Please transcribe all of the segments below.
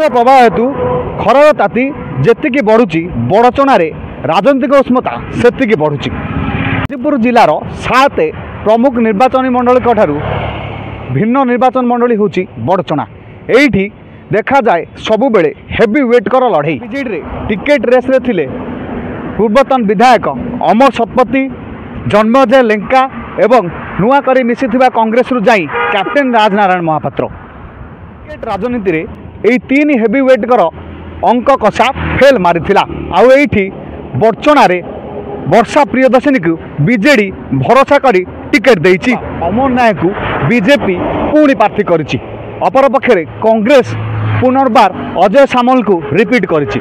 ଶୀତର ପ୍ରବାହ ହେତୁ ଖରାର ତାତି ଯେତିକି ବଢ଼ୁଛି ବଡ଼ଚଣାରେ ରାଜନୈତିକ ଉଷ୍ମତା ସେତିକି ବଢ଼ୁଛି। ଯାଜପୁର ଜିଲ୍ଲାର 7 ପ୍ରମୁଖ ନିର୍ବାଚନୀ ମଣ୍ଡଳୀଙ୍କଠାରୁ ଭିନ୍ନ ନିର୍ବାଚନ ମଣ୍ଡଳୀ ହେଉଛି ବଡ଼ଚଣା। ଏଇଠି ଦେଖାଯାଏ ସବୁବେଳେ ହେଭି ୱେଟ୍ର ଲଢ଼େଇ। ବିଜେଡ଼ିରେ ଟିକେଟ୍ ରେସ୍ରେ ଥିଲେ ପୂର୍ବତନ ବିଧାୟକ ଅମର ଶତପଥୀ, ଜନ୍ମଜୟ ଲେଙ୍କା ଏବଂ ନୂଆ କରି ମିଶିଥିବା କଂଗ୍ରେସରୁ ଯାଇ କ୍ୟାପ୍ଟେନ୍ ରାଜନାରାୟଣ ମହାପାତ୍ର। ଟିକେଟ୍ ରାଜନୀତିରେ ଏହି 3 ହେଭି ୱେଟ୍ର ଅଙ୍କ କଷା ଫେଲ୍ ମାରିଥିଲା। ଆଉ ଏଇଠି ବଡ଼ଚଣାରେ ବର୍ଷା ପ୍ରିୟଦର୍ଶିନୀକୁ ବିଜେଡ଼ି ଭରସା କରି ଟିକେଟ୍ ଦେଇଛି। ଅମର ନାୟକକୁ ବିଜେପି ପୁଣି ପ୍ରାର୍ଥୀ କରିଛି। ଅପରପକ୍ଷରେ କଂଗ୍ରେସ ପୁନର୍ବାର ଅଜୟ ସାମଲଙ୍କୁ ରିପିଟ୍ କରିଛି।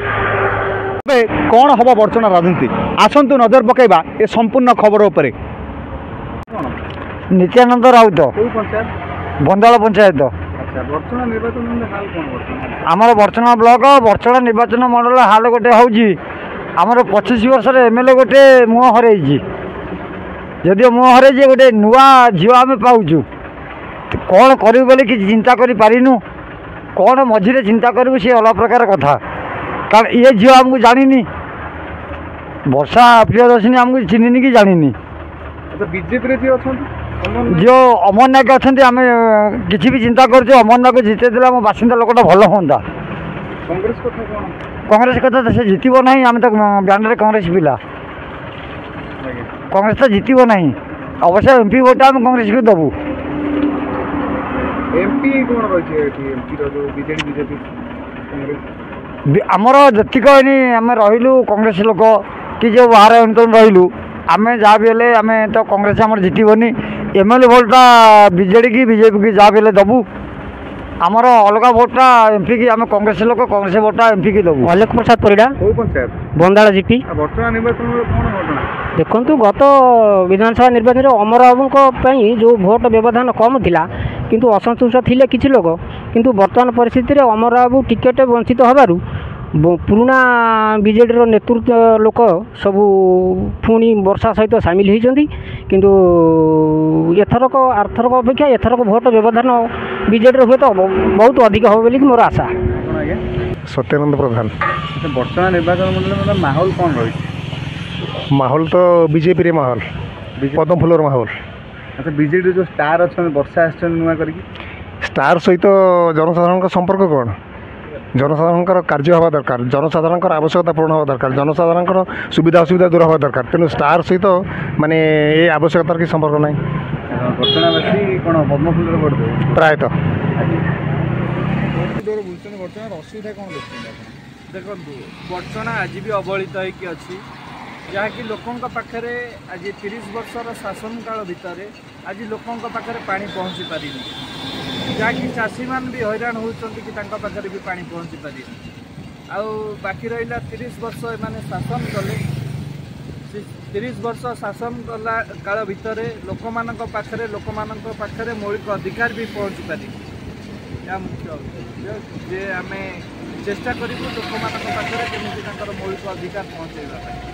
ଏବେ କ'ଣ ହେବ ବଡ଼ଚଣା ରାଜନୀତି, ଆସନ୍ତୁ ନଜର ପକାଇବା ଏ ସମ୍ପୂର୍ଣ୍ଣ ଖବର ଉପରେ। ନିତ୍ୟାନନ୍ଦ ରାଉତ, ବନ୍ଦାଳ ପଞ୍ଚାୟତ। ଆମର ବଡ଼ଚଣା ବ୍ଲକ ବଡ଼ଚଣା ନିର୍ବାଚନ ମଣ୍ଡଳ ହାଲ ଗୋଟେ ହେଉଛି। ଆମର 25 ବର୍ଷରେ MLA ଗୋଟେ ମୁହଁ ହରେଇଛି। ଯଦିଓ ମୁହଁ ହରେଇଛି, ଗୋଟେ ନୂଆ ଝିଅ ଆମେ ପାଉଛୁ। କ'ଣ କରିବୁ ବୋଲି କିଛି ଚିନ୍ତା କରିପାରିନୁ। କ'ଣ ମଝିରେ ଚିନ୍ତା କରିବୁ ସେ ଅଲଗା ପ୍ରକାର କଥା। କାରଣ ଇଏ ଝିଅ ଆମକୁ ଜାଣିନି, ବର୍ଷା ପ୍ରିୟଦର୍ଶିନୀ ଆମକୁ ଚିହ୍ନିନି କି ଜାଣିନି। ବିଜେପିରେ ଯିଏ ଅଛନ୍ତି ଯେଉଁ ଅମର ନାୟକ ଅଛନ୍ତି, ଆମେ କିଛି ବି ଚିନ୍ତା କରୁଛୁ ଅମର ନାୟକ ଜିତେଇ ଦେଲେ ଆମ ବାସିନ୍ଦା ଲୋକଟା ଭଲ ହୁଅନ୍ତା। କଂଗ୍ରେସ କଥା କ'ଣ? କଂଗ୍ରେସ କଥା ତ ସେ ଜିତିବ ନାହିଁ। ଆମେ ତ ବ୍ୟାଣ୍ଡରେ କଂଗ୍ରେସ ପିଲା, କଂଗ୍ରେସ ତ ଜିତିବ ନାହିଁ। ଅବଶ୍ୟ MP ଭୋଟ ଆମେ କଂଗ୍ରେସକୁ ଦେବୁ। MP କ'ଣ ରହିଛି ଏଠି? MPର ଯେଉଁ ବିଜେଡ଼ି ବିଜେପି କଂଗ୍ରେସ ଆମର ଯେତିକ ଏନି ଆମେ ରହିଲୁ କଂଗ୍ରେସ ଲୋକ କି ଯେଉଁ ବାହାରେ ଅଞ୍ଚଳ ରହିଲୁ, ଆମେ ଯାହା ବି ହେଲେ ଆମେ ତ କଂଗ୍ରେସ ଆମର ଜିତିବନି। MLA ଭୋଟଟା ବିଜେଡ଼ି କି ବିଜେପି କି ଯାହା ବି ହେଲେ ଦେବୁ। ଆମର ଅଲଗା ଭୋଟଟା MP କି ଆମେ କଂଗ୍ରେସ ଲୋକ, କଂଗ୍ରେସ ଭୋଟଟା MP କି ଦେବୁ। ଅଲେଖ ପ୍ରସାଦ ପରିଡ଼ା, କେଉଁ ପଞ୍ଚାୟତ? ବନ୍ଦାଳ ଜିପି। ବଡ଼ଚଣା ନିର୍ବାଚନରେ କ'ଣ ଘଟଣା? ଦେଖନ୍ତୁ, ଗତ ବିଧାନସଭା ନିର୍ବାଚନରେ ଅମର ବାବୁଙ୍କ ପାଇଁ ଯେଉଁ ଭୋଟ ବ୍ୟବଧାନ କମ୍ ଥିଲା, କିନ୍ତୁ ଅସନ୍ତୁଷ୍ଟ ଥିଲେ କିଛି ଲୋକ। କିନ୍ତୁ ବର୍ତ୍ତମାନ ପରିସ୍ଥିତିରେ ଅମର ବାବୁ ଟିକେଟ୍ ବଞ୍ଚିତ ହେବାରୁ ପୁରୁଣା ବିଜେଡ଼ିର ନେତୃତ୍ୱ ଲୋକ ସବୁ ପୁଣି ବର୍ଷା ସହିତ ସାମିଲ ହୋଇଛନ୍ତି। କିନ୍ତୁ ଏଥରକ ଆରଥରକ ଅପେକ୍ଷା ଏଥରକ ଭୋଟ ବ୍ୟବଧାନ ବିଜେଡ଼ିର ହୁଏତ ବହୁତ ଅଧିକ ହେବ ବୋଲି ମୋର ଆଶା। ସତ୍ୟାନନ୍ଦ ପ୍ରଧାନ। ବଡ଼ଚଣା ନିର୍ବାଚନ ମଣ୍ଡଳୀର ମାହୋଲ କ'ଣ ରହିଛି? ମାହୋଲ ତ ବିଜେପିରେ ମାହୋଲ, ପଦ୍ମ ଫୁଲର ମାହୋଲ। ଆଚ୍ଛା, ବିଜେଡ଼ିରେ ଯେଉଁ ଷ୍ଟାର୍ ଅଛନ୍ତି, ବର୍ଷା ଆସିଛନ୍ତି ନୂଆ କରିକି, ଷ୍ଟାର ସହିତ ଜନସାଧାରଣଙ୍କ ସମ୍ପର୍କ କ'ଣ? ଜନସାଧାରଣଙ୍କର କାର୍ଯ୍ୟ ହେବା ଦରକାର, ଜନସାଧାରଣଙ୍କର ଆବଶ୍ୟକତା ପୂରଣ ହେବା ଦରକାର, ଜନସାଧାରଣଙ୍କର ସୁବିଧା ଅସୁବିଧା ଦୂର ହେବା ଦରକାର। ତେଣୁ ଷ୍ଟାର ସହିତ ମାନେ ଏ ଆବଶ୍ୟକତାର କିଛି ସମ୍ପର୍କ ନାହିଁ। ବଡ଼ଚଣାବାସୀ କ'ଣ ପଦ୍ମଫୁଲରେ ଭୋଟ ଦେବେ? ପ୍ରାୟତଃ ଅସୁବିଧା କ'ଣ ଦେଖୁଛନ୍ତି ଆପଣ? ଦେଖନ୍ତୁ, ବଡ଼ଚଣା ଆଜି ବି ଅବହେଳିତ ହେଇକି ଅଛି, ଯାହାକି ଲୋକଙ୍କ ପାଖରେ ଆଜି 30 ବର୍ଷର ଶାସନ କାଳ ଭିତରେ ଆଜି ଲୋକଙ୍କ ପାଖରେ ପାଣି ପହଞ୍ଚି ପାରିନି। ଯାହାକି ଚାଷୀମାନେ ବି ହଇରାଣ ହେଉଛନ୍ତି କି ତାଙ୍କ ପାଖରେ ବି ପାଣି ପହଞ୍ଚି ପାରିନି। ଆଉ ବାକି ରହିଲା 30 ବର୍ଷ ଏମାନେ ଶାସନ କଲେ। 30 ବର୍ଷ ଶାସନ କଲା କାଳ ଭିତରେ ଲୋକମାନଙ୍କ ପାଖରେ ମୌଳିକ ଅଧିକାର ବି ପହଞ୍ଚି ପାରିନି। ଏହା ମୁଖ୍ୟ ଯେ ଆମେ ଚେଷ୍ଟା କରିବୁ ଲୋକମାନଙ୍କ ପାଖରେ କେମିତି ତାଙ୍କର ମୌଳିକ ଅଧିକାର ପହଞ୍ଚାଇବା ପାଇଁ।